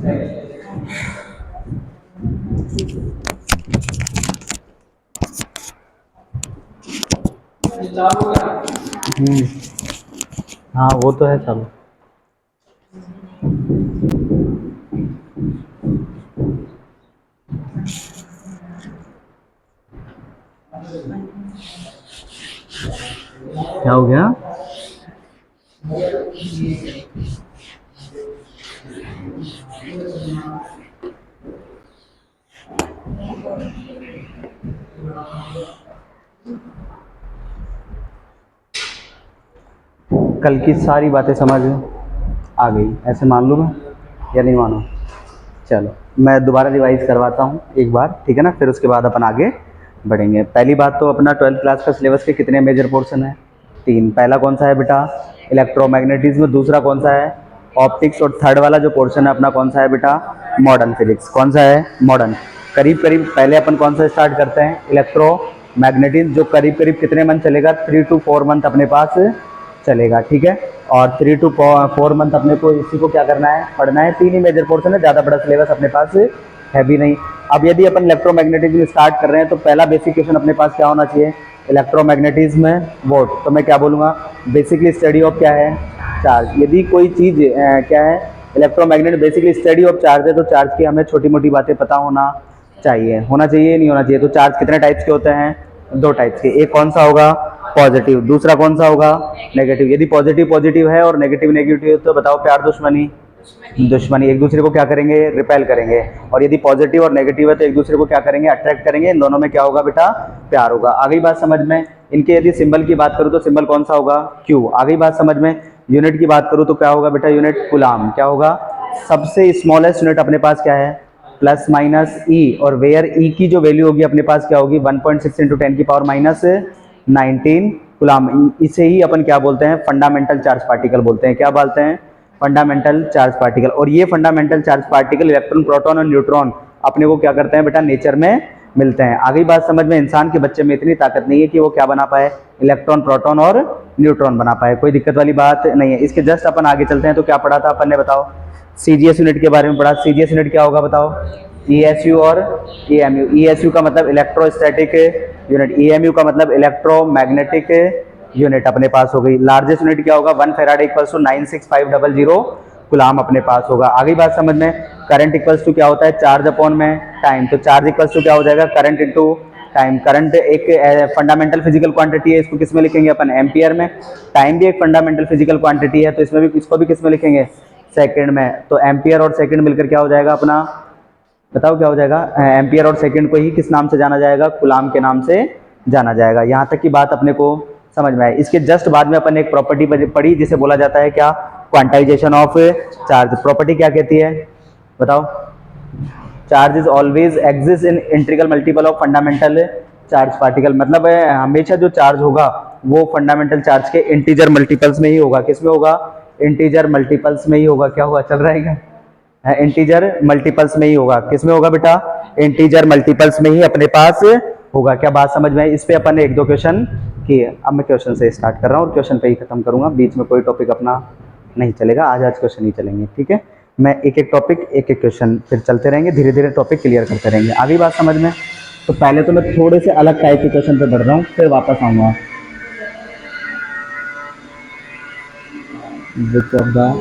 हम्म। हाँ वो तो है चालू। क्या हो गया? कल की सारी बातें समझ आ गई, ऐसे मान लूँ मैं या नहीं मानो? चलो मैं दोबारा रिवाइज करवाता हूँ एक बार, ठीक है ना, फिर उसके बाद अपन आगे बढ़ेंगे। पहली बात तो अपना 12th क्लास का सिलेबस के कितने मेजर पोर्शन है? 3। पहला कौन सा है बेटा? इलेक्ट्रोमैग्नेटिज्म। दूसरा कौन सा है? ऑप्टिक्स। और थर्ड वाला जो पोर्शन है अपना कौन सा है बेटा? Modern physics. कौन सा है? मॉडर्न। करीब करीब पहले अपन कौन सा स्टार्ट करते हैं? इलेक्ट्रोमैग्नेटिज्म, जो करीब करीब कितने मंथ चलेगा? 3 to 4 मंथ अपने पास चलेगा, ठीक है। और 3 to 4 मंथ अपने को इसी को क्या करना है? पढ़ना है। 3 ही मेजर पोर्शन है, ज़्यादा बड़ा सिलेबस अपने पास है भी नहीं। अब यदि अपन इलेक्ट्रोमैग्नेटिज्म स्टार्ट कर रहे हैं तो पहला बेसिक क्वेश्चन अपने पास क्या होना चाहिए? इलेक्ट्रोमैग्नेटिज्म में वोट, तो मैं क्या बोलूँगा? बेसिकली स्टडी ऑफ क्या है? चार्ज। यदि कोई चीज़ क्या है? Electromagnet basically study of charge है, तो चार्ज की हमें छोटी मोटी बातें पता होना चाहिए नहीं होना चाहिए? तो चार्ज कितने टाइप्स के होते हैं? 2 टाइप्स के। एक कौन सा होगा? पॉजिटिव। दूसरा कौन सा होगा? नेगेटिव। यदि पॉजिटिव पॉजिटिव है और नेगेटिव नेगेटिव है तो बताओ, प्यार दुश्मनी? दुश्मनी। एक दूसरे को क्या करेंगे? रिपेल करेंगे। और यदि पॉजिटिव और नेगेटिव है तो एक दूसरे को क्या करेंगे? अट्रैक्ट करेंगे। इन दोनों में क्या होगा बेटा? प्यार होगा। आ गई बात समझ में? इनके यदि सिंबल की बात करूँ तो सिंबल कौन सा होगा? क्यू। आ गई बात समझ में? यूनिट की बात करूँ तो क्या होगा बेटा? Unit coulomb. क्या होगा? सबसे स्मॉलेस्ट यूनिट अपने पास क्या है? प्लस माइनस ई। और वेयर ई की जो वैल्यू होगी अपने पास क्या होगी? 1.6 इंटू 10⁻⁹ गुलाम। इसे ही अपन क्या बोलते हैं? फंडामेंटल चार्ज पार्टिकल बोलते हैं। क्या बोलते हैं? Fundamental charge particle. और ये fundamental charge particle electron, proton और न्यूट्रॉन अपने को क्या करते हैं बेटा? नेचर में मिलते हैं। आगे बात समझ में? इंसान के बच्चे में इतनी ताकत नहीं है कि वो क्या बना पाए? इलेक्ट्रॉन, प्रोटॉन और न्यूट्रॉन बना पाए। कोई दिक्कत वाली बात नहीं है। इसके जस्ट अपन आगे चलते हैं। तो क्या पढ़ा था अपन ने बताओ? सीजीएस यूनिट के बारे में पढ़ा। सीजीएस यूनिट क्या होगा बताओ? ईएसयू और ईएमयू। ईएसयू का मतलब इलेक्ट्रोस्टैटिक यूनिट, ईएमयू का मतलब इलेक्ट्रोमैग्नेटिक यूनिट अपने पास हो गई। लार्जेस्ट यूनिट क्या होगा? 1 फैराड इक्वल्स टू 96500 गुलाम अपने पास होगा। आगे बात समझ में? करंट इक्वल्स टू क्या होता है? चार्ज अपॉन में टाइम। तो चार्ज इक्वल्स टू क्या हो जाएगा? Current into time. करंट एक फंडामेंटल फिजिकल क्वांटिटी है, इसको किस में लिखेंगे अपन? एम्पियर में। टाइम भी एक फंडामेंटल फिजिकल क्वांटिटी है, तो इसमें भी, इसको भी किस में लिखेंगे? सेकंड में। तो एम्पियर और सेकंड मिलकर क्या हो जाएगा अपना? बताओ क्या हो जाएगा? एम्पियर और सेकंड को ही किस नाम से जाना जाएगा? कूलाम के नाम से जाना जाएगा। यहाँ तक की बात अपने को समझ में आई। इसके जस्ट बाद में अपन एक प्रॉपर्टी पढ़ी जिसे बोला जाता है क्या? Quantization of charge. प्रॉपर्टी क्या कहती है बताओ? Charge is always exist in integral multiple of fundamental charge particle. मतलब हमेशा जो चार्ज होगा वो फंडामेंटल चार्ज के इंटीजर मल्टीपल्स में ही होगा। किस में होगा? इंटीजर मल्टीपल्स में ही होगा। क्या हुआ? चल रहा है क्या? इंटीजर मल्टीपल्स में ही होगा। किस में होगा बेटा? इंटीजर मल्टीपल्स में ही अपने पास होगा। क्या बात समझ में आई? इस पे अपन ने 1-2 क्वेश्चन किए। अब मैं क्वेश्चन से स्टार्ट कर रहा हूँ और क्वेश्चन पे ही खत्म करूंगा। बीच में कोई टॉपिक अपना नहीं चलेगा। आज क्वेश्चन ही चलेंगे, ठीक है। मैं एक एक टॉपिक, एक एक क्वेश्चन फिर चलते रहेंगे, धीरे धीरे टॉपिक क्लियर करते रहेंगे। आगे बात समझ में? तो पहले तो मैं थोड़े से अलग टाइप के क्वेश्चन पे बढ़ रहा हूँ, फिर वापस आऊंगा। विच ऑफ द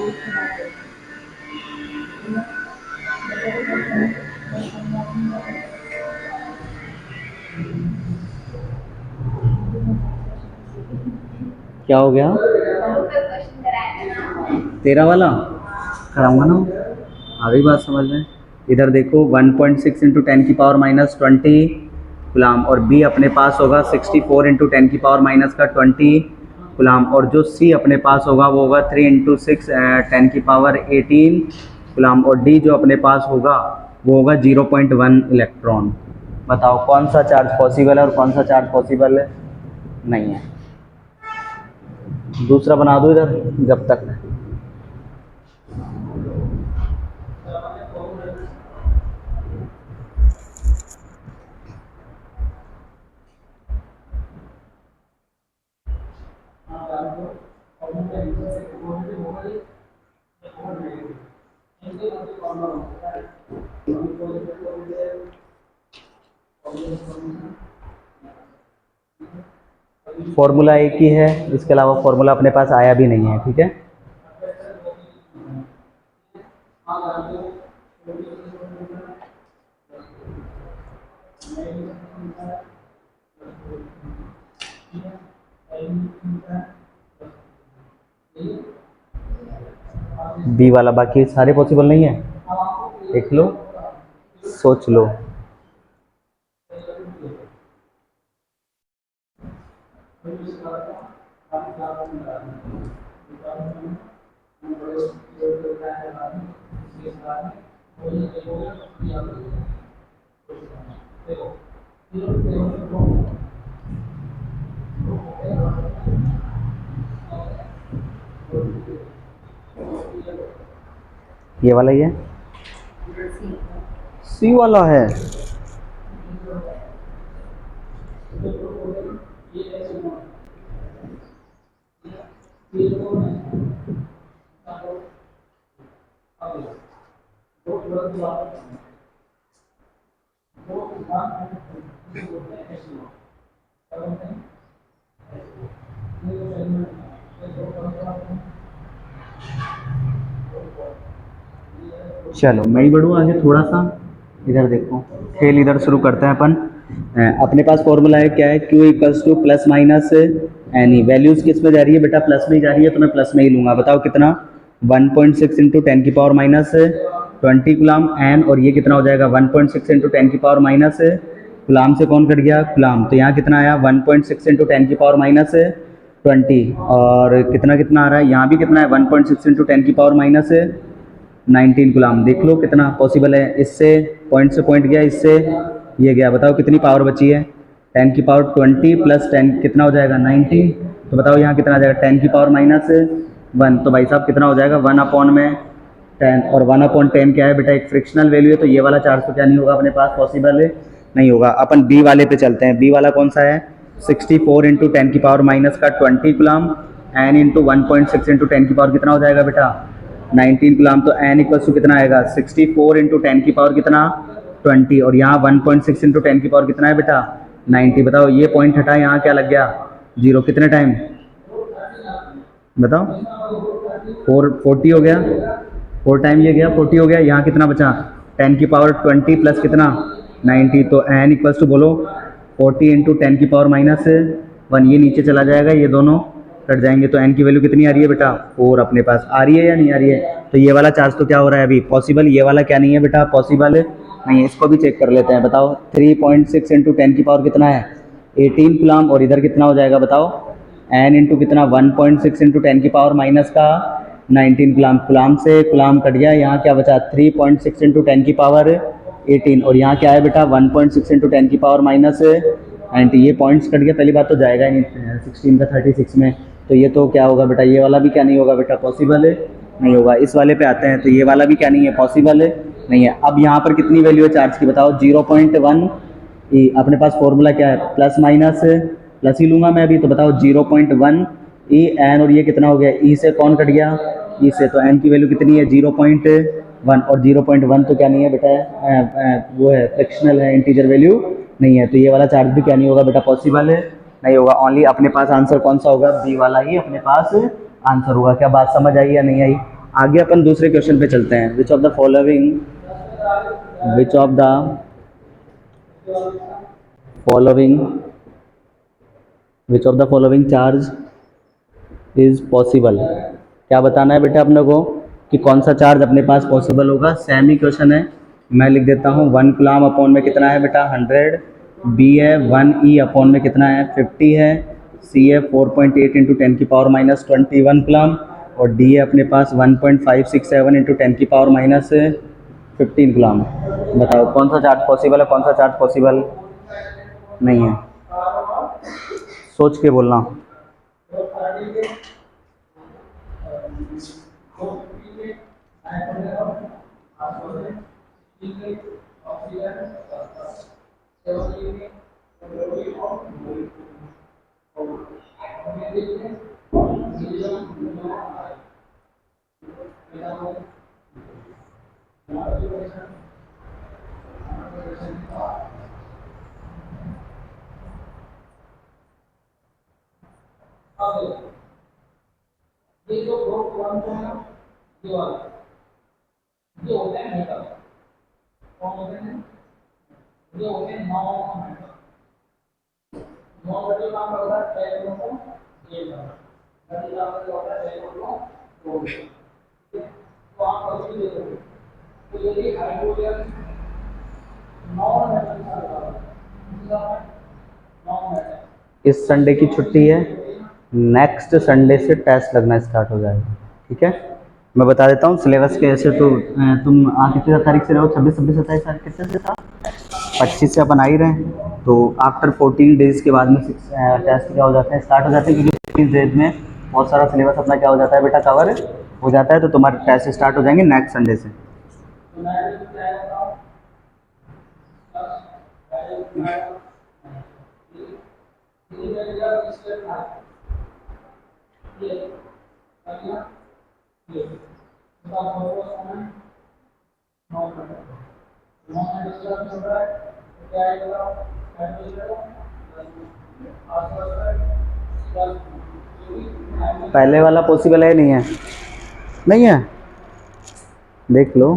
क्या हो गया? तेरा वाला कराऊंगा ना। आ गई बात समझ में? इधर देखो 1.6 इंटू 10⁻⁻20 गुलाम, और बी अपने पास होगा 64 इंटू 10⁻⁻20 गुलाम, और जो सी अपने पास होगा वो होगा 3 इंटू 6 10⁻18 गुलाम, और डी जो अपने पास होगा वो होगा 0.1 इलेक्ट्रॉन। बताओ कौन सा चार्ज पॉसिबल है और कौन सा चार्ज पॉसिबल नहीं है? दूसरा बना दो इधर जब तक। फॉर्मूला एक ही है, इसके अलावा फॉर्मूला अपने पास आया भी नहीं है, ठीक है। बी वाला, बाकी सारे पॉसिबल नहीं है, देख लो, सोच लो। ये वाला ही है, सी वाला है। चलो मैं ही बढ़ूँ आगे थोड़ा सा, इधर देखो, खेल इधर शुरू करते हैं अपन। अपने पास फॉर्मूला है क्या है, Q equals to plus minus any, values किस में जा रही है बेटा, प्लस में ही जा रही है, तो मैं प्लस में ही लूंगा। बताओ कितना, 1.6 इंटू टेन की पावर माइनस 20 गुलाम एन, और ये कितना हो जाएगा 1.6 इंटू टेन की पावर माइनस, गुलाम से कौन कट गया, गुलाम, तो यहाँ कितना आया 1.6 इंटू टेन की पावर माइनस 20, और कितना कितना आ रहा है, यहाँ भी कितना है 1.6 इंटू टेन की पावर माइनस 19 गुलाम। देख लो कितना पॉसिबल है, इससे पॉइंट से पॉइंट गया, इससे ये गया, बताओ कितनी पावर बची है, 10 की पावर 20 प्लस 10 कितना हो जाएगा 19, तो बताओ यहाँ कितना आ जाएगा 10 की पावर माइनस 1, तो भाई साहब कितना हो जाएगा 1 अपॉन में 10, और 1 अपॉन 10 क्या है बेटा, एक फ्रिक्शनल वैल्यू है, तो ये वाला चार्ज तो क्या नहीं होगा अपने पास, पॉसिबल नहीं होगा। अपन बी वाले पे चलते हैं, बी वाला कौन सा है, 64 इंटू टेन की पावर माइनस का 20 गुलाम एन इंटू 1.6 इंटू टेन की पावर कितना हो जाएगा बेटा 19 गुलाम, तो एन इक्वल्स टू कितना आएगा 64 इंटू टेन की पावर कितना 20, और यहाँ 1.6 इंटू टेन की पावर कितना है बेटा 90। बताओ ये पॉइंट हटा, यहाँ क्या लग गया 0, कितने टाइम बताओ, 40 हो गया, 4 टाइम ये गया 40 हो गया, यहाँ कितना बचा 10 की पावर 20 प्लस कितना 90, तो एन इक्वल्स टू बोलो 40 इंटू टेन की पावर माइनस 1, ये नीचे चला जाएगा, ये दोनों कट जाएंगे, तो एन की वैल्यू कितनी आ रही है बेटा 4 अपने पास, आ रही है या नहीं आ रही है, तो ये वाला चार्ज तो क्या हो रहा है अभी पॉसिबल, ये वाला क्या नहीं है बेटा पॉसिबल नहीं है, इसको भी चेक कर लेते हैं। बताओ 3.6 इंटू टेन की पावर कितना है 18 गुलाम, और इधर कितना हो जाएगा बताओ एन इंटू कितना 1.6 इंटू टेन की पावर माइनस का 19 गुलाम, गुलाम से गुलाम कट गया, यहाँ क्या बचा 3.6 इंटू टेन की पावर 18, और यहाँ क्या है बेटा 1.6 इंटू टेन की पावर माइनस 90, ये पॉइंट्स कट गया, पहली बात तो जाएगा ही नहीं 16 का 36 में, तो ये तो क्या होगा बेटा, ये वाला भी क्या नहीं होगा बेटा पॉसिबल नहीं होगा। इस वाले पे आते हैं, तो ये वाला भी क्या नहीं है पॉसिबल नहीं है। अब यहाँ पर कितनी वैल्यू है चार्ज की बताओ 0.1, अपने पास फॉर्मूला क्या है प्लस माइनस, प्लस ही लूंगा मैं अभी, तो बताओ 0.1 ई एन, और ये कितना हो गया ई से कौन कट गया ई से, तो एन की वैल्यू कितनी है 0.1, और 0.1 तो क्या नहीं है बेटा वो है फ्रैक्शनल है, इंटीजर वैल्यू नहीं है, तो ये वाला चार्ज भी क्या नहीं होगा बेटा पॉसिबल नहीं होगा। ओनली अपने पास आंसर कौन सा होगा बी वाला ही अपने पास आंसर होगा। क्या बात समझ आई या नहीं आई? आगे अपन दूसरे क्वेश्चन पे चलते हैं। Which of the following following which of the following charge is possible. क्या बताना है बेटा अपने को कि कौन सा चार्ज अपने पास पॉसिबल होगा। सेमी क्वेश्चन है, मैं लिख देता हूँ 1 कूलम अपॉन में कितना है बेटा 100, बी है 1 ई अपॉन में कितना है 50 है, सी है 4.8 इंटू टेन की पावर माइनस 21 कूलम, और डी है अपने पास 1.567 इंटू टेन की पावर माइनस 15 कूलम। बताओ कौन सा चार्ज पॉसिबल है, कौन सा चार्ज पॉसिबल नहीं है, सोच के बोलना। इस संडे की छुट्टी है, नेक्स्ट संडे से टेस्ट लगना स्टार्ट हो जाएगा। ठीक है, मैं बता देता हूँ सिलेबस के ऐसे। तो तुम कितनी तारीख से रहो, 26, 26, 27 तारीख कितने से था, 25 से अपन आ ही रहे हैं। तो आफ्टर 14 डेज़ के बाद में टेस्ट क्या हो जाते हैं, स्टार्ट हो जाते हैं, क्योंकि 15 डेज में बहुत सारा सिलेबस अपना क्या हो जाता है बेटा, कवर हो जाता है। तो तुम्हारे टेस्ट स्टार्ट हो जाएंगे नेक्स्ट संडे से। पहले वाला पॉसिबल है नहीं है, नहीं है, देख लो।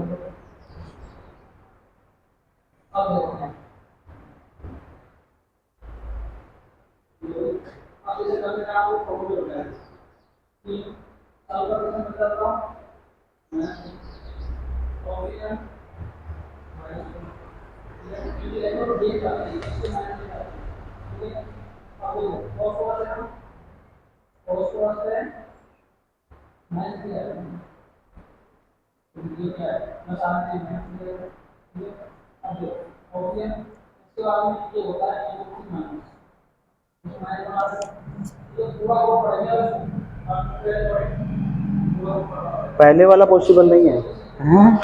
पहले वाला पॉसिबल नहीं है, हैं?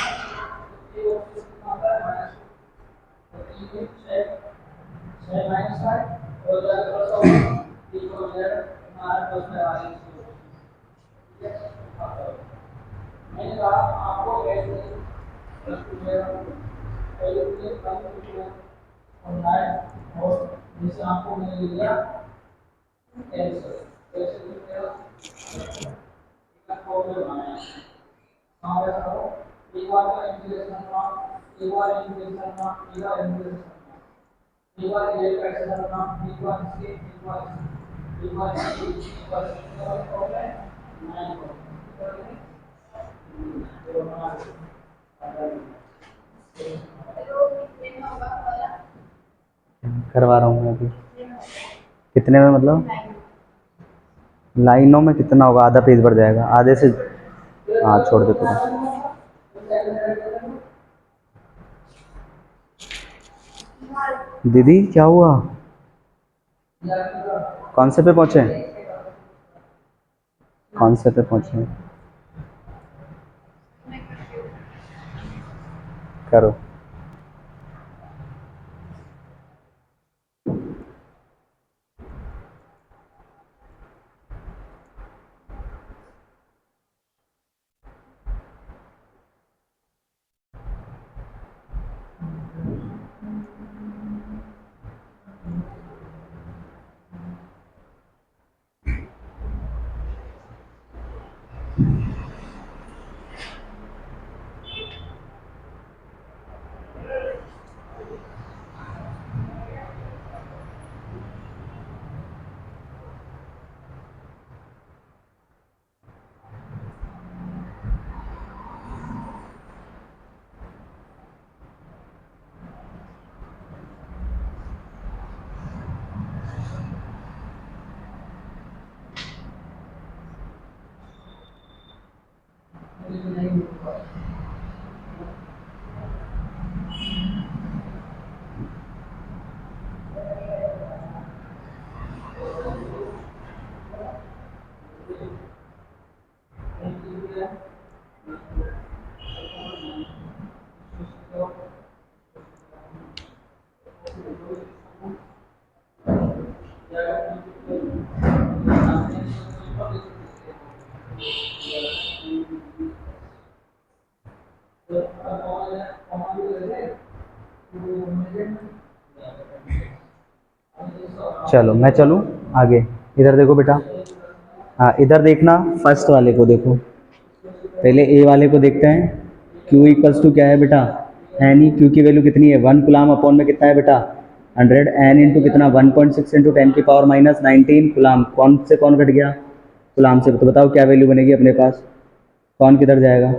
करवा रहा हूँ मैं अभी। कितने में मतलब, लाइनों में कितना होगा, आधा पेज भर जाएगा, आधे से। हाँ छोड़ दे पूरा। दीदी क्या हुआ, कौन से पे पहुँचे, कौन से पे पहुँचे, करो। चलो मैं चलूँ आगे। इधर देखो बेटा। हाँ इधर देखना, फर्स्ट वाले को देखो। पहले ए वाले को देखते हैं। Q इक्वल्स टू क्या है बेटा, एन ई। क्यू की वैल्यू कितनी है, 1 गुलाम अपॉन में कितना है बेटा 100। एन इंटू कितना 1.6 इंटू 10⁻⁻19 गुलाम। कौन से कौन कट गया, गुलाम से। तो बताओ क्या वैल्यू बनेगी अपने पास, कौन किधर जाएगा।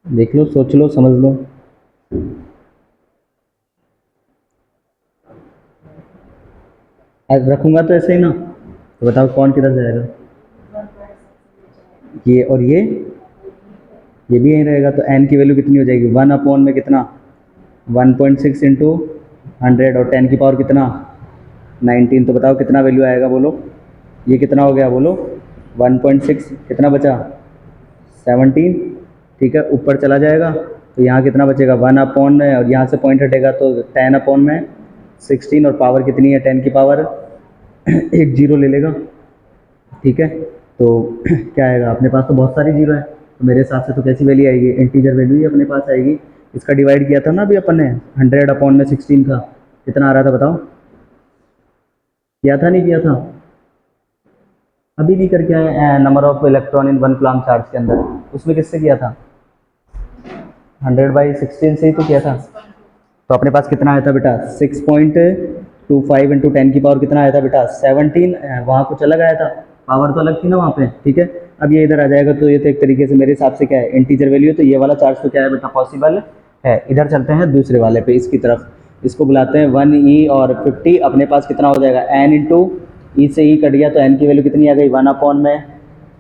देख लो, सोच लो, समझ लो। आज रखूंगा तो ऐसे ही ना, तो बताओ कौन किधर जाएगा। ये और ये भी यहीं रहेगा। तो एन की वैल्यू कितनी हो जाएगी, 1 अपॉन में कितना 1.6 इंटू 100 और 10 की पावर कितना 19। तो बताओ कितना वैल्यू आएगा, बोलो। ये कितना हो गया बोलो, 1.6, कितना बचा 17। ठीक है, ऊपर चला जाएगा तो यहाँ कितना बचेगा 1 अपॉन में, और यहाँ से पॉइंट हटेगा तो 10 अपॉन में 16। और पावर कितनी है 10 की पावर एक जीरो ले लेगा। ठीक है, तो क्या आएगा अपने पास, तो बहुत सारी जीरो है। तो मेरे हिसाब से तो कैसी वैल्यू आएगी, इंटीजर वैल्यू ही अपने पास आएगी। इसका डिवाइड किया था ना अभी अपन ने 100 अपॉन में 16 का, कितना आ रहा था बताओ। किया था नहीं किया था, अभी भी करके आए number of electron in 1 coulomb charge के अंदर। उसमें किससे किया था, 100/16 से ही तो किया था। तो अपने पास कितना आया था बेटा 6.25 इंटू 10 की पावर कितना आया था बेटा 17। वहाँ कुछ अलग आया था, पावर तो अलग थी ना वहाँ पे। ठीक है, अब ये इधर आ जाएगा तो ये तो एक तरीके से मेरे हिसाब से क्या है इंटीजर वैल्यू है। तो ये वाला चार्ज तो क्या है बेटा पॉसिबल है। इधर चलते हैं दूसरे वाले पे, इसकी तरफ। इसको बुलाते हैं 1 ई और 50। अपने पास कितना हो जाएगा एन इंटू ई से ई कट गया तो एन की वैल्यू कितनी आ गई 1/15।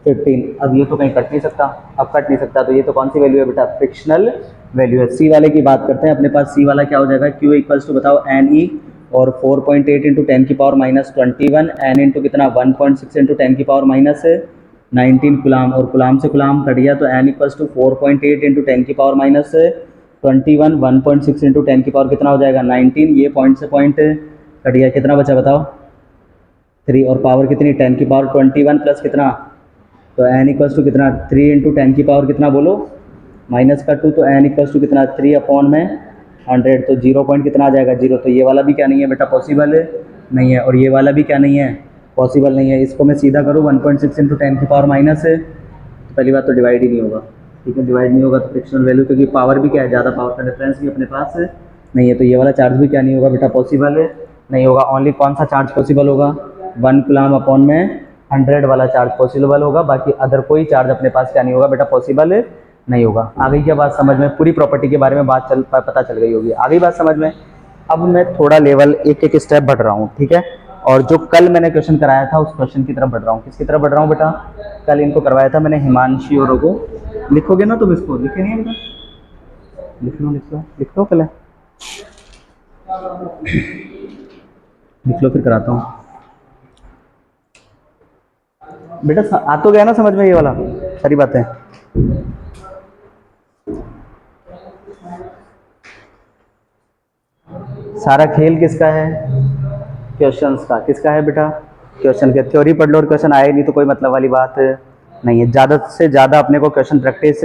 अब ये तो कहीं कट नहीं सकता, अब कट नहीं सकता, तो ये तो कौन सी वैल्यू है बेटा फ्रिक्शनल वैल्यू है। सी वाले की बात करते हैं। अपने पास सी वाला क्या हो जाएगा, क्यू इक्वल्स टू बताओ एन ई और 4.8 इंटू 10⁻⁻21 एन इंटू कितना 1.6 इंटू 10⁻⁻19 गुलाम। और गुलाम से गुलाम कट गया तो N equals to 4.8 into 10⁻⁻21 1.6 into 10 की पावर कितना हो जाएगा 19। ये पॉइंट से पॉइंट कट गया, कितना बचा बताओ 3। और पावर कितनी 10 की पावर 21 प्लस कितना, तो एन इक्वल्स टू कितना 3 इंटू 10 की पावर कितना बोलो -2। तो एन इक्वल्स टू कितना 3 अपॉन में 100। तो 0 पॉइंट कितना आ जाएगा 0। तो ये वाला भी क्या नहीं है बेटा पॉसिबल नहीं है, और ये वाला भी क्या नहीं है पॉसिबल नहीं है। इसको मैं सीधा करूँ 1.6 इंटू 10 की पावर माइनस है, तो पहली बात तो डिवाइड ही नहीं होगा। ठीक है, डिवाइड नहीं होगा तो फ्रिक्शनल वैल्यू, क्योंकि पावर भी क्या है ज़्यादा पावर का डिफरेंस भी अपने पास नहीं है। तो ये वाला चार्ज भी क्या नहीं होगा बेटा पॉसिबल नहीं होगा। ओनली कौन सा चार्ज पॉसिबल होगा 1 कूलम्ब अपॉन में 100 वाला चार्ज पॉसिबल होगा। बाकी अदर कोई चार्ज अपने पास क्या नहीं होगा बेटा पॉसिबल नहीं होगा। आ गई क्या बात समझ में, पूरी प्रॉपर्टी के बारे में बात पता चल गई होगी, आ गई बात समझ में। अब मैं थोड़ा लेवल एक एक स्टेप बढ़ रहा हूँ। ठीक है, और जो कल मैंने क्वेश्चन कराया था उस क्वेश्चन की तरफ बढ़ रहा हूँ। किसकी तरफ बढ़ रहा हूँ बेटा, कल इनको करवाया था मैंने हिमांशी और को। लिखोगे ना तुम इसको, लिखे नहीं है बेटा, लिख लो लिख लो लिख लो पहले, लिख लो फिर कराता हूँ। बेटा आ तो गया ना समझ में ये वाला सारी बातें। सारा खेल किसका है, क्वेश्चंस का। किसका है बेटा, क्वेश्चन के। थ्योरी पढ़ लो और क्वेश्चन आए नहीं तो कोई मतलब वाली बात नहीं है। ज़्यादा से ज़्यादा अपने को क्वेश्चन प्रैक्टिस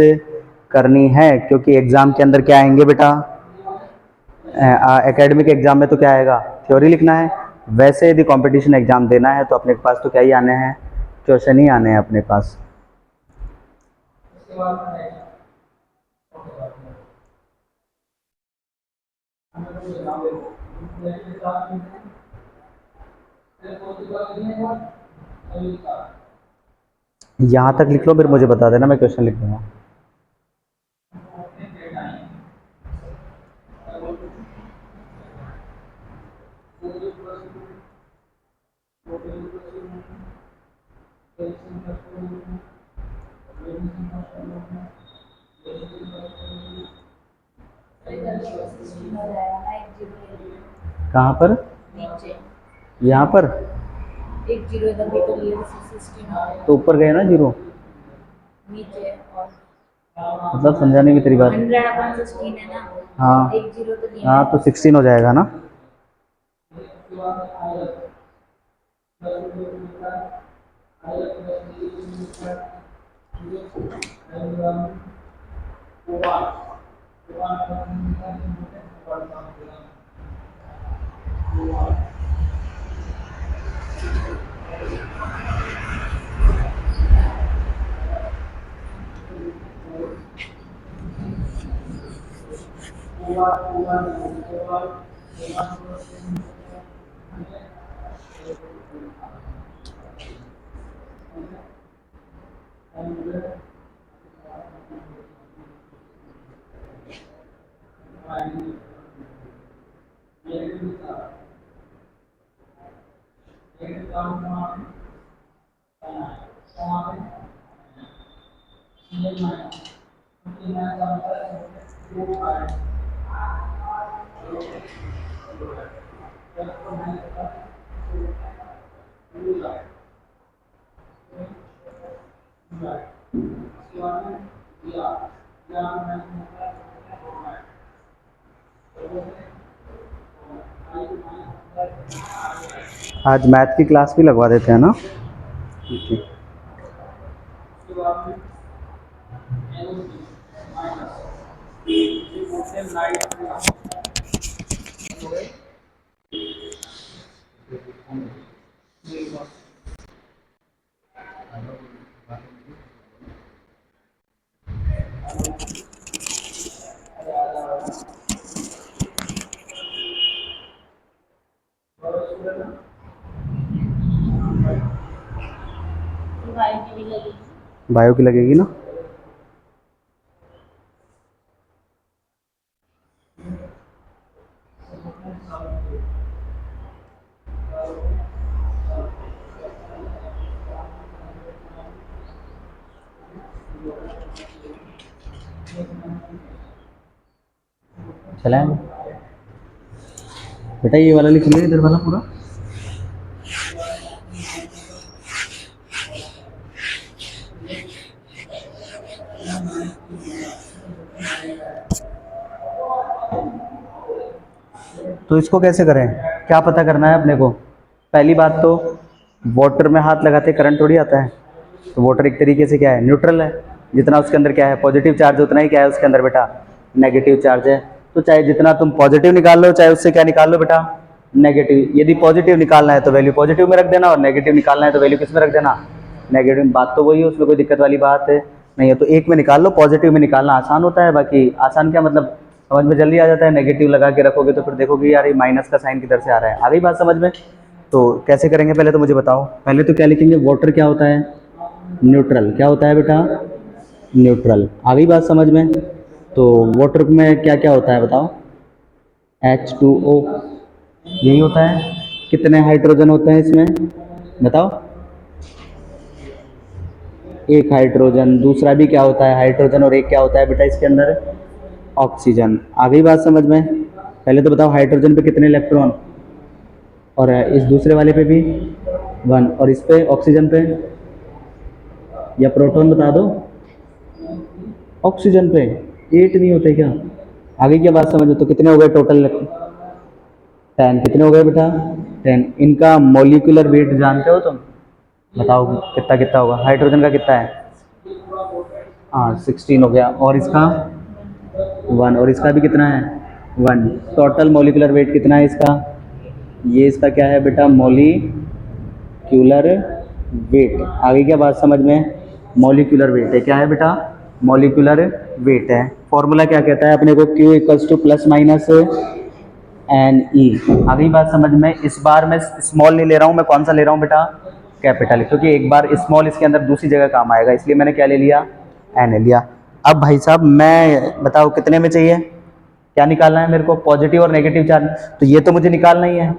करनी है, क्योंकि एग्ज़ाम के अंदर क्या आएंगे बेटा, एकेडमिक एग्जाम में तो क्या आएगा थ्योरी लिखना है। वैसे यदि कंपटीशन एग्जाम देना है तो अपने पास तो क्या ही आने हैं, क्वेश्चन ही आने हैं अपने पास। यहाँ तक लिख लो फिर मुझे बता देना, मैं क्वेश्चन लिख दूंगा। कहाँ पर, यहाँ पर एक जीरो इधर भी तो लिए तो ऊपर गए ना जीरो नीचे, और मतलब समझाने की तेरी बात 100/16 है ना। हाँ एक जीरो तो दिया, हाँ तो 16 हो जाएगा ना। आज मैथ की क्लास भी लगवा देते हैं ना। ठीक है। बायो की लगेगी ना। चलाएं बेटा, ये वाला लिख लिया इधर वाला पूरा। तो इसको कैसे करें, क्या पता करना है अपने को। पहली बात तो वाटर में हाथ लगाते करंट थोड़ी आता है। तो वाटर एक तरीके से क्या है, न्यूट्रल है। जितना उसके अंदर क्या है पॉजिटिव चार्ज, उतना ही क्या है उसके अंदर बेटा नेगेटिव चार्ज है। तो चाहे जितना तुम पॉजिटिव निकाल लो, चाहे उससे क्या निकाल लो बेटा नेगेटिव। यदि पॉजिटिव निकालना है तो वैल्यू पॉजिटिव में रख देना, और नेगेटिव निकालना है तो वैल्यू किस में रख देना, नेगेटिव। बात तो वही है, उसमें कोई दिक्कत वाली बात है नहीं है। तो एक में निकाल लो, पॉजिटिव में निकालना आसान होता है। बाकी आसान क्या मतलब, समझ में जल्दी आ जाता है। नेगेटिव लगा के रखोगे तो फिर देखोगे यार ये माइनस का साइन किधर से आ रहा है। आ गई बात समझ में। तो कैसे करेंगे पहले तो मुझे बताओ। पहले तो क्या लिखेंगे, वाटर क्या होता है, न्यूट्रल। क्या होता है बेटा, न्यूट्रल। आ गई बात समझ में। तो वाटर में क्या क्या होता है बताओ, H2O यही होता है। कितने हाइड्रोजन होते हैं इसमें बताओ, एक हाइड्रोजन। दूसरा भी क्या होता है हाइड्रोजन, और एक क्या होता है बेटा इसके अंदर ऑक्सीजन। आ गई बात समझ में। पहले तो बताओ हाइड्रोजन पे कितने इलेक्ट्रॉन, और इस दूसरे वाले पे भी 1, और इस पे ऑक्सीजन पे, या प्रोटॉन बता दो। ऑक्सीजन पे 8 नहीं होते क्या। आगे क्या बात समझो। तो कितने हो गए टोटल, 10। कितने हो गए बेटा 10। इनका मॉलिक्यूलर वेट जानते हो तुम, बताओ कितना कितना होगा। हाइड्रोजन का कितना है, हाँ 16 हो गया, और इसका 1, और इसका भी कितना है 1। टोटल मॉलिक्यूलर वेट कितना है इसका, ये इसका क्या है बेटा मॉलिक्यूलर वेट। आगे क्या बात समझ में, मॉलिक्यूलर वेट है, क्या है बेटा मॉलिक्यूलर वेट है। फॉर्मूला क्या कहता है अपने को, Q equals to plus minus NE। आगे बात समझ में। इस बार मैं स्मॉल नहीं ले रहा हूँ, मैं कौन सा ले रहा हूँ बेटा कैपिटल, क्योंकि एक बार स्मॉल इसके अंदर दूसरी जगह काम आएगा, इसलिए मैंने क्या ले लिया N लिया। अब भाई साहब मैं बताओ कितने में चाहिए, क्या निकालना है मेरे को, पॉजिटिव और नेगेटिव चार्ज। तो ये तो मुझे निकालना ही है।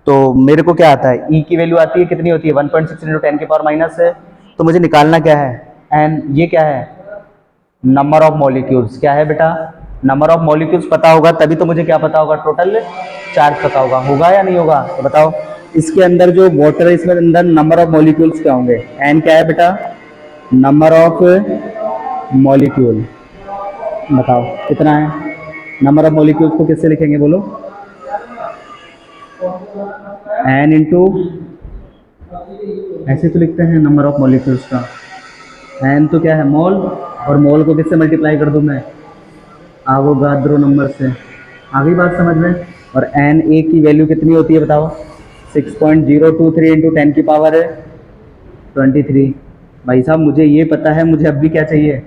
तो मेरे को क्या आता है, E की वैल्यू आती है कितनी होती है 1.6 इंटू 10 की पावर माइनस है। तो मुझे निकालना क्या है एन, ये क्या है नंबर ऑफ मॉलिक्यूल्स। क्या है बेटा नंबर ऑफ मॉलिक्यूल्स पता होगा तभी तो मुझे क्या पता होगा टोटल चार्ज पता होगा। होगा या नहीं होगा तो बताओ। इसके अंदर जो वाटर है इसमें अंदर नंबर ऑफ मॉलिक्यूल्स क्या होंगे, एन क्या है बेटा नंबर ऑफ मॉलिक्यूल। बताओ कितना है। नंबर ऑफ मॉलिक्यूल्स को किससे लिखेंगे बोलो, एन इंटू, ऐसे तो लिखते हैं नंबर ऑफ मॉलिक्यूल्स का। एन तो क्या है मोल, और मोल को किससे मल्टीप्लाई कर दूं मैं आवोगाद्रो नंबर से। आ गई बात समझ में। और एन ए की वैल्यू कितनी होती है बताओ? 6.023 इंटू 10 की पावर 23। भाई साहब मुझे ये पता है, मुझे अब भी क्या चाहिए?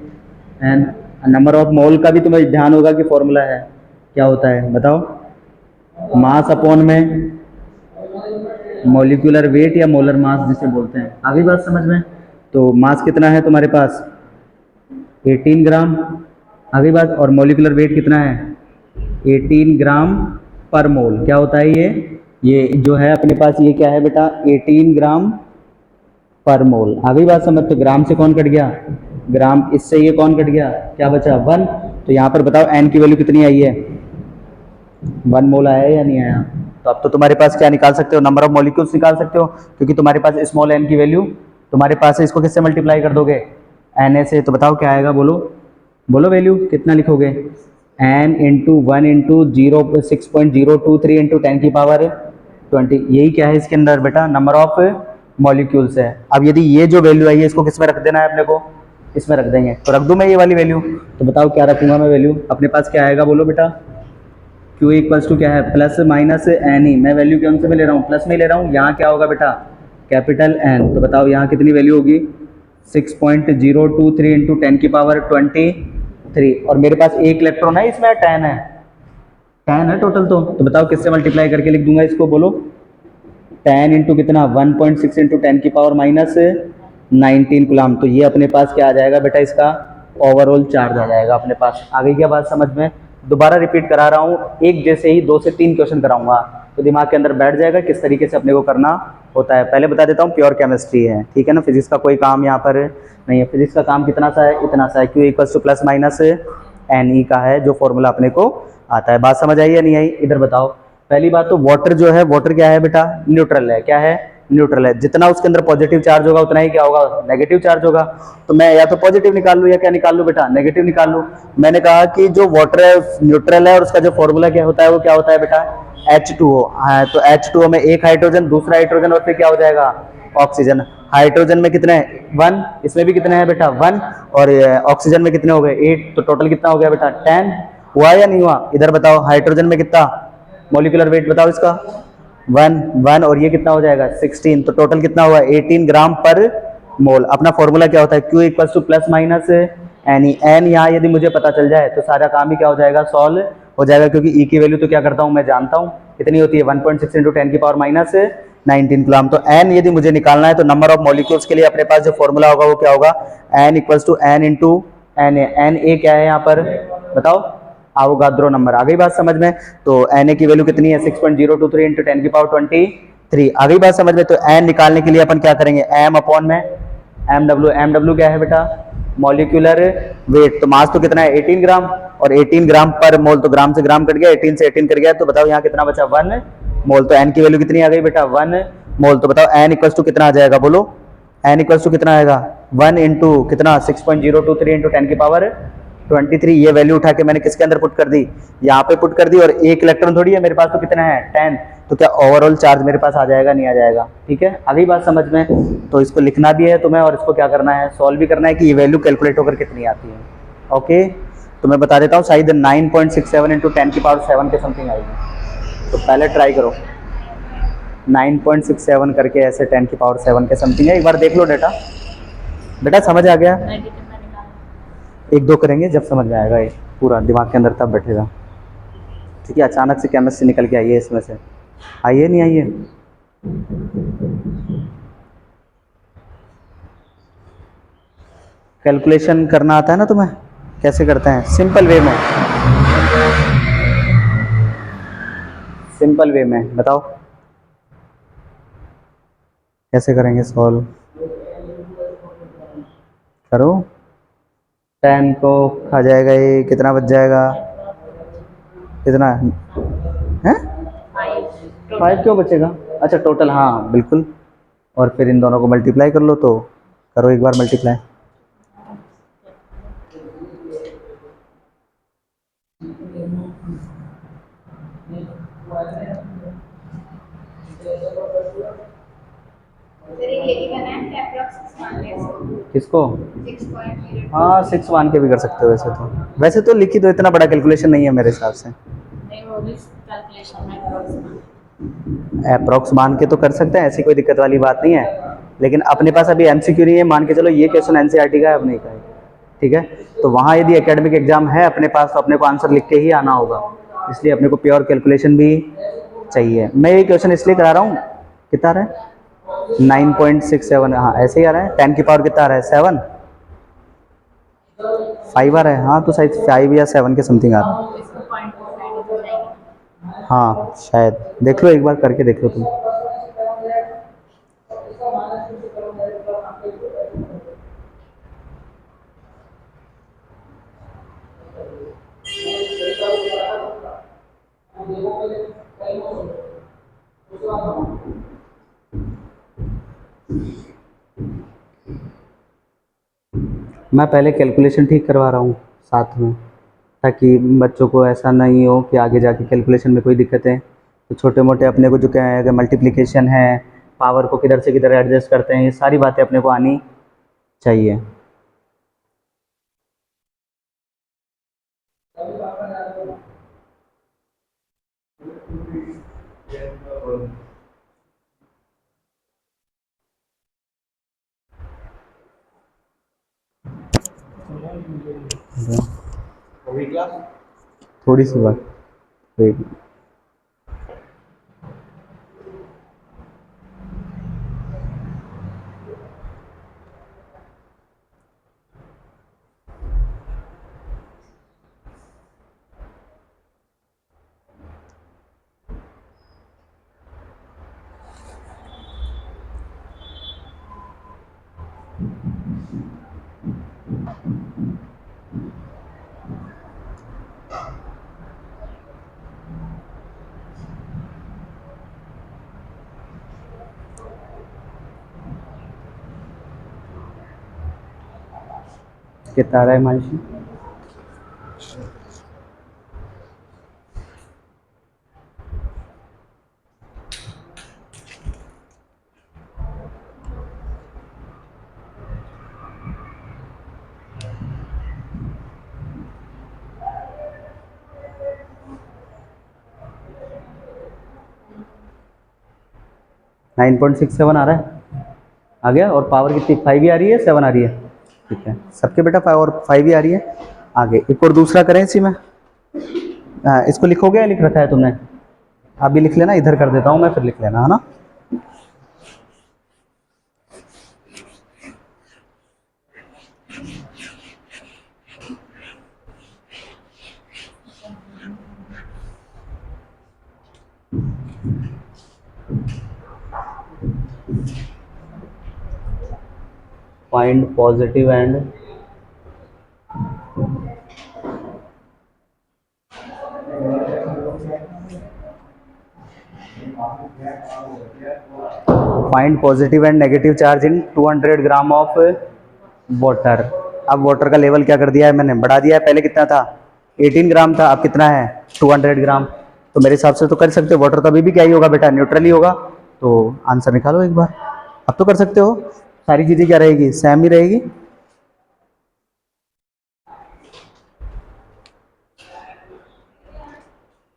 एन। नंबर ऑफ मोल का भी तुम्हें ध्यान होगा कि फॉर्मूला है, क्या होता है बताओ? मास अपॉन में मॉलिक्यूलर वेट या मोलर मास जिसे बोलते हैं। आ गई बात समझ में। तो मास कितना है तुम्हारे पास? 18 ग्राम। आ गई बात। और मॉलिक्यूलर वेट कितना है? 18 ग्राम पर मोल। क्या होता है ये जो है अपने पास, ये क्या है बेटा? 18 ग्राम पर मोल। आ गई बात समझ। तो ग्राम से कौन कट गया? ग्राम। इससे ये कौन कट गया? क्या बचा? 1। तो यहाँ पर बताओ एन की वैल्यू कितनी आई है? 1 मोल आया है या नहीं आया? तो अब तो तुम्हारे पास क्या निकाल सकते हो? नंबर ऑफ मॉलिक्यूल्स निकाल सकते हो, क्योंकि तुम्हारे पास स्मॉल एन की वैल्यू तुम्हारे पास है। इसको किससे मल्टीप्लाई कर दोगे? एन ए से। तो बताओ क्या आएगा? बोलो बोलो, वैल्यू कितना लिखोगे? एन इंटू 1 इंटू 6.023 इंटू 10 की पावर 20। यही क्या है इसके अंदर बेटा? नंबर ऑफ मॉलिक्यूल्स है। अब यदि ये जो वैल्यू आई है इसको किस में रख देना है अपने को? इसमें रख देंगे। तो रख दूं मैं ये वाली वैल्यू? तो बताओ क्या रखूंगा मैं वैल्यू? अपने पास क्या आएगा बोलो बेटा? क्यू इक्वल्स टू क्या है? Plus minus N E. मैं वैल्यू कौन से में ले रहा हूँ? प्लस में ले रहा हूँ। यहाँ क्या होगा बेटा? Capital N. तो बताओ यहाँ कितनी वैल्यू होगी? 6.023 इंटू 10 की पावर 23। और मेरे पास एक इलेक्ट्रॉन है इसमें, 10 है। 10 है टोटल। तो बताओ किससे मल्टीप्लाई करके लिख दूंगा इसको? बोलो। 10 इंटू कितना? 1.6 इंटू 10 की पावर-19 गुलाम। तो ये अपने पास क्या आ जाएगा बेटा? इसका ओवरऑल चार्ज आ जाएगा अपने पास। आ गई क्या बात समझ में? दोबारा रिपीट करा रहा हूँ, एक जैसे ही 2 से 3 क्वेश्चन कराऊंगा तो दिमाग के अंदर बैठ जाएगा किस तरीके से अपने को करना होता है। पहले बता देता हूँ, प्योर केमिस्ट्री है, ठीक है ना। फिजिक्स का कोई काम यहाँ पर नहीं है। फिजिक्स का काम कितना सा है? इतना सा है। Q equals to plus minus N E का है जो फॉर्मूला अपने को आता है। बात समझ आई या नहीं आई? इधर बताओ। पहली बात तो वाटर जो है, वाटर क्या है बेटा? न्यूट्रल है। क्या है? न्यूट्रल है। जितना उसके अंदर पॉजिटिव चार्ज होगा उतना ही क्या होगा? नेगेटिव चार्ज होगा। तो मैं या तो पॉजिटिव निकाल लूँ या क्या निकाल लूँ बेटा? नेगेटिव निकाल लूँ। मैंने कहा कि जो वाटर है न्यूट्रल है और उसका जो फॉर्मूला क्या होता है वो क्या होता है बेटा? H2O। हाँ, तो H2O में एक हाइड्रोजन, दूसरा हाइड्रोजन और फिर क्या हो जाएगा? ऑक्सीजन। हाइड्रोजन में कितने हैं? 1। इसमें भी कितने हैं बेटा? 1। और ऑक्सीजन में कितने हो गए? 8। तो टोटल कितना हो गया बेटा? 10। हुआ या नहीं हुआ? इधर बताओ, हाइड्रोजन में कितना मॉलिक्यूलर वेट बताओ इसका? 1। और ये कितना हो जाएगा? 16। तो टोटल कितना हुआ? 18 ग्राम पर मोल। अपना फॉर्मूला क्या होता है? Q equals to plus minus N E. N यहाँ यदि मुझे पता चल जाए तो सारा काम ही क्या हो जाएगा? सॉल्व हो जाएगा, क्योंकि ई की वैल्यू तो क्या करता हूँ मैं जानता हूँ कितनी होती है? 1.6 इंटू 10 की पावर-19 गुलाम। तो एन यदि मुझे निकालना है तो नंबर ऑफ मॉलिक्यूल्स के लिए अपने पास जो फॉर्मूला होगा वो क्या होगा? N equals to N into N A. N A क्या है यहाँ पर बताओ? Avogadro number. आ गई बात समझ में। तो एन ए की वैल्यू कितनी है? 6.023 इंटू 10 की पावर 23। आ गई बात समझ में। तो एन निकालने के लिए अपन क्या करेंगे? एम अपॉन में एम डब्ल्यू। एम डब्ल्यू क्या है बेटा? Molecular weight. तो मास तो कितना है? 18 ग्राम। और 18 ग्राम पर मोल, तो ग्राम से ग्राम कट गया, 18 से 18 कट गया। तो बताओ यहाँ कितना बचा? 1 मोल। तो एन की वैल्यू कितनी आ गई बेटा? 1 मोल। तो बताओ एन इक्वल्स टू कितना आ जाएगा? बोलो। एन इक्वल्स टू कितना आएगा? 1 इंटू कितना? 6.023 इंटू 10 की पावर 23। ये वैल्यू उठा के मैंने किसके अंदर पुट कर दी? यहाँ पे पुट कर दी। और एक इलेक्ट्रॉन थोड़ी है मेरे पास, तो कितना है? 10। तो क्या ओवरऑल चार्ज मेरे पास आ जाएगा? नहीं आ जाएगा? ठीक है, आ गई बात समझ में। तो इसको लिखना भी है तुम्हें और इसको क्या करना है? सॉल्व भी करना है कि ये वैल्यू कैलकुलेट होकर कितनी आती है। ओके, तो मैं बता देता हूँ, शायद 9.67 इंटू 10 की पावर 7 के समथिंग आएगी। तो पहले ट्राई करो। 9.67 करके ऐसे 10 की पावर 7 के समथिंग है। एक बार देख लो डेटा। बेटा समझ आ गया? एक दो करेंगे जब समझ में आएगा, ये पूरा दिमाग के अंदर तब बैठेगा। ठीक है, अचानक से केमिस्ट्री निकल के आइए इसमें से। आइए नहीं आइए? कैलकुलेशन करना आता है ना तुम्हें? कैसे करते हैं? सिंपल वे में। सिंपल वे में बताओ कैसे करेंगे सॉल्व? करो। 10 को खा जाएगा ये, कितना बच जाएगा? कितना है? 5 क्यों बचेगा? अच्छा टोटल, हाँ बिल्कुल। और फिर इन दोनों को मल्टीप्लाई कर लो। तो करो एक बार मल्टीप्लाई। किसको? हाँ 6 मान के भी कर सकते हो वैसे तो लिखी तो इतना बड़ा कैलकुलेशन नहीं है मेरे हिसाब से। अप्रॉक्स मान के तो कर सकते हैं, ऐसी कोई दिक्कत वाली बात नहीं है, लेकिन अपने पास अभी एमसीक्यू नहीं है, मान के चलो ये क्वेश्चन एनसीईआरटी का है अपने का है, ठीक है, तो वहाँ यदि एकेडमिक एग्जाम है अपने पास तो अपने को आंसर लिख के ही आना होगा, इसलिए अपने को प्योर कैलकुलेशन भी चाहिए। मैं ये क्वेश्चन इसलिए करा रहा हूँ, कितना आ रहा है 9.67, हाँ ऐसे ही आ रहा है, 10 की पावर कितना आ रहा है 7, 5 आ रहा है, हाँ तो शायद 5 या 7 के समथिंग आ रहा है, हाँ शायद, देख लो एक बार करके देख लो तुम। मैं पहले कैलकुलेशन ठीक करवा रहा हूँ साथ में, ताकि बच्चों को ऐसा नहीं हो कि आगे जाके कैलकुलेशन में कोई दिक्कतें, तो छोटे मोटे अपने को जो क्या है मल्टीप्लिकेशन है, पावर को किधर से किधर एडजस्ट करते हैं, ये सारी बातें अपने को आनी चाहिए। थोड़ी सी बात, वेट। 17 है मानसी। नाइन 9.67 आ रहा है, आ गया, और पावर कितनी 5 ही आ रही है 7 आ रही है, ठीक है सबके बेटा 5 और 5 ही आ रही है। आगे एक और दूसरा करें इसी में, इसको लिखोगे या लिख रखा है तुमने? अभी लिख लेना, इधर कर देता हूँ मैं, फिर लिख लेना है ना। Find positive and find positive and negative charge in 200 gram of water. अब वाटर का लेवल क्या कर दिया है मैंने, बढ़ा दिया है, पहले कितना था 18 ग्राम था, अब कितना है 200 ग्राम। तो मेरे हिसाब से तो कर सकते हो, वाटर तो अभी भी क्या ही होगा बेटा, न्यूट्रल ही होगा। तो आंसर निकालो एक बार, अब तो कर सकते हो, सारी चीज़ें क्या रहेगी सेम ही रहेगी।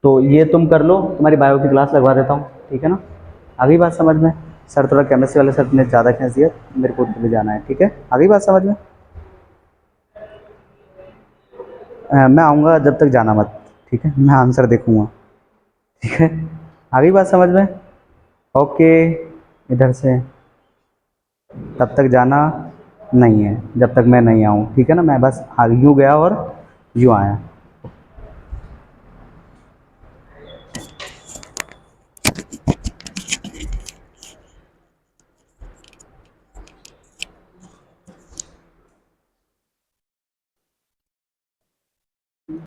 तो ये तुम कर लो, तुम्हारी बायो की क्लास लगवा देता हूँ, ठीक है ना। आ गई बात समझ में? सर थोड़ा केमिस्ट्री वाले सर ने ज़्यादा खींच दिया, मेरे को भी जाना है, ठीक है। आ गई बात समझ में? मैं आऊँगा जब तक जाना मत, ठीक है, मैं आंसर देखूँगा, ठीक है। आ गई बात समझ में? ओके, इधर से तब तक जाना नहीं है जब तक मैं नहीं आऊँ, ठीक है ना। मैं बस यूँ गया और यूँ आया।